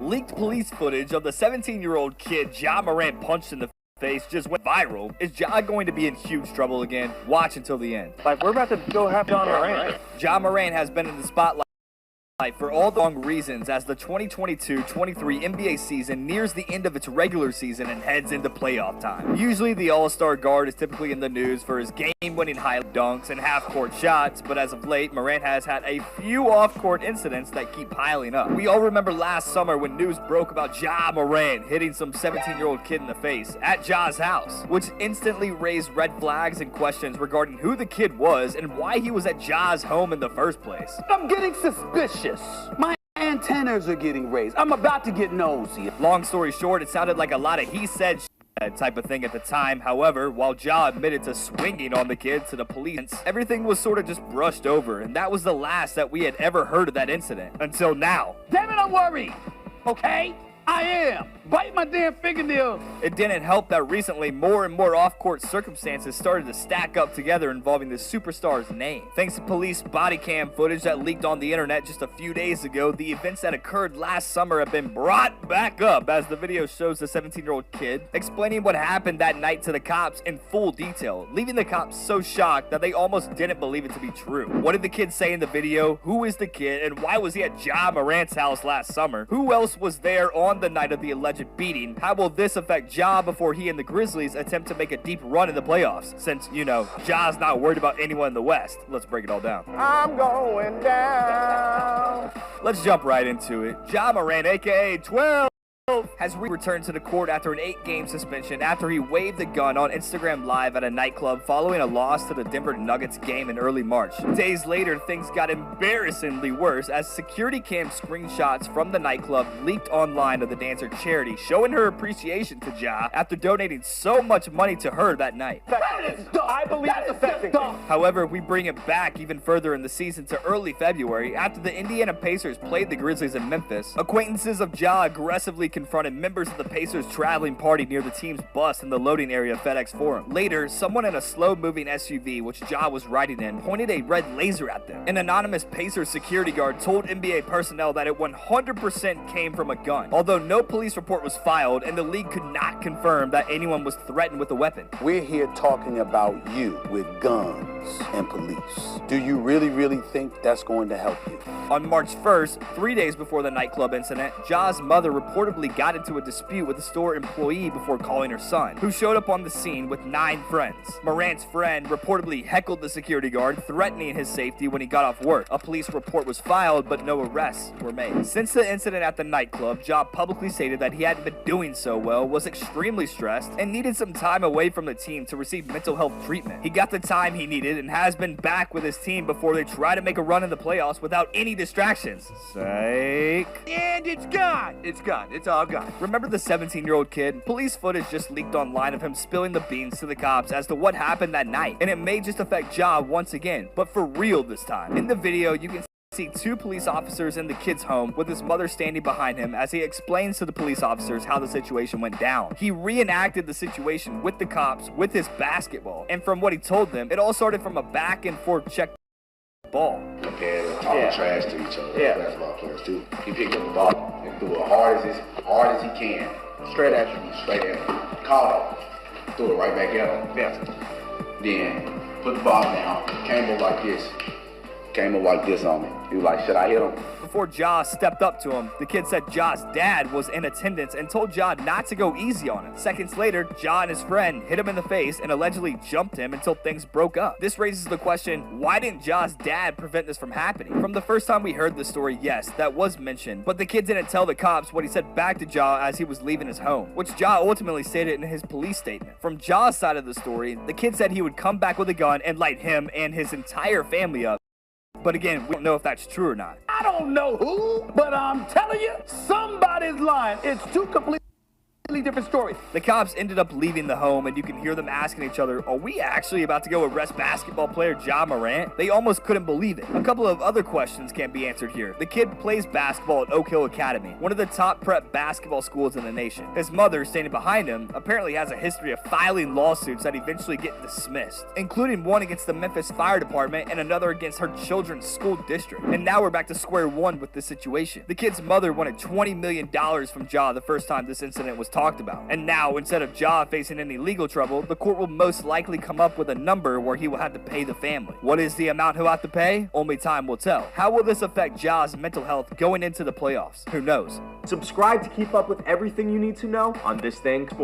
Leaked police footage of the 17-year-old kid Ja Morant punched in the face just went viral. Is Ja going to be in huge trouble again? Watch until the end. Like, we're about to go have Ja Morant. Ja Morant has been in the spotlight for all the wrong reasons as the 2022-23 NBA season nears the end of its regular season and heads into playoff time. Usually the all-star guard is typically in the news for his game-winning high dunks and half-court shots, but as of late, Morant has had a few off-court incidents that keep piling up. We all remember last summer when news broke about Ja Morant hitting some 17-year-old kid in the face at Ja's house, which instantly raised red flags and questions regarding who the kid was and why he was at Ja's home in the first place. I'm getting suspicious. My antennas are getting raised. I'm about to get nosy. Long story short, it sounded like a lot of he said type of thing at the time. However, while Ja admitted to swinging on the kid to the police, everything was sort of just brushed over, and that was the last that we had ever heard of that incident. Until now. Damn it, I'm worried. Okay? I am. Bite my damn fingernails. It didn't help that recently more and more off-court circumstances started to stack up together involving the superstar's name. Thanks to police body cam footage that leaked on the internet just a few days ago, the events that occurred last summer have been brought back up as the video shows the 17-year-old kid explaining what happened that night to the cops in full detail, leaving the cops so shocked that they almost didn't believe it to be true. What did the kid say in the video? Who is the kid? And why was he at Ja Morant's house last summer? Who else was there on the night of the alleged beating? How will this affect Ja before he and the Grizzlies attempt to make a deep run in the playoffs? Since, you know, Ja's not worried about anyone in the West. Let's break it all down. I'm going down. Let's jump right into it. Ja Morant, aka 12, has returned to the court after an 8-game suspension after he waved the gun on Instagram Live at a nightclub following a loss to the Denver Nuggets game in early March. Days later, things got embarrassingly worse as security cam screenshots from the nightclub leaked online of the dancer Charity showing her appreciation to Ja after donating so much money to her that night. I believe it's affecting. However, we bring it back even further in the season to early February after the Indiana Pacers played the Grizzlies in Memphis. Acquaintances of Ja aggressively confronted members of the Pacers' traveling party near the team's bus in the loading area of FedEx Forum. Later, someone in a slow-moving SUV, which Ja was riding in, pointed a red laser at them. An anonymous Pacers security guard told NBA personnel that it 100% came from a gun, although no police report was filed and the league could not confirm that anyone was threatened with a weapon. We're here talking about you with guns and police. Do you really think that's going to help you? On March 1st, 3 days before the nightclub incident, Ja's mother reportedly got into a dispute with a store employee before calling her son, who showed up on the scene with 9 friends. Morant's friend reportedly heckled the security guard, threatening his safety when he got off work. A police report was filed, but no arrests were made. Since the incident at the nightclub, Ja publicly stated that he hadn't been doing so well, was extremely stressed, and needed some time away from the team to receive mental health treatment. He got the time he needed and has been back with his team before they try to make a run in the playoffs without any distractions. Psych. And it's gone. It's gone. It's all gone. Remember the 17-year-old kid? Police footage just leaked online of him spilling the beans to the cops as to what happened that night, and it may just affect Ja once again, but for real this time. In the video, you can see 2 police officers in the kid's home with his mother standing behind him as he explains to the police officers how the situation went down. He reenacted the situation with the cops with his basketball, and from what he told them, it all started from a back and forth check ball. Compared to talking trash to each other, basketball players too. He picked up the ball and threw it hard as he can. Straight at you. Straight at him. Caught it. Threw it right back at him. Yeah. Then put the ball down. Came up like this. Came up like this on me. He was like, should I hit him? Before Ja stepped up to him, the kid said Ja's dad was in attendance and told Ja not to go easy on him. Seconds later, Ja and his friend hit him in the face and allegedly jumped him until things broke up. This raises the question, why didn't Ja's dad prevent this from happening? From the first time we heard this story, yes, that was mentioned, but the kid didn't tell the cops what he said back to Ja as he was leaving his home, which Ja ultimately stated in his police statement. From Ja's side of the story, the kid said he would come back with a gun and light him and his entire family up. But again, we don't know if that's true or not. I don't know who, but I'm telling you, somebody's lying. It's too completely completely different story. The cops ended up leaving the home, and you can hear them asking each other, are we actually about to go arrest basketball player Ja Morant? They almost couldn't believe it. A couple of other questions can't be answered here. The kid plays basketball at Oak Hill Academy, one of the top prep basketball schools in the nation. His mother, standing behind him, apparently has a history of filing lawsuits that eventually get dismissed, including one against the Memphis Fire Department and another against her children's school district. And now we're back to square one with this situation. The kid's mother wanted $20 million from Ja the first time this incident was talked about. And now, instead of Ja facing any legal trouble, the court will most likely come up with a number where he will have to pay the family. What is the amount he'll have to pay? Only time will tell. How will this affect Ja's mental health going into the playoffs? Who knows? Subscribe to keep up with everything you need to know on This Thing Sports.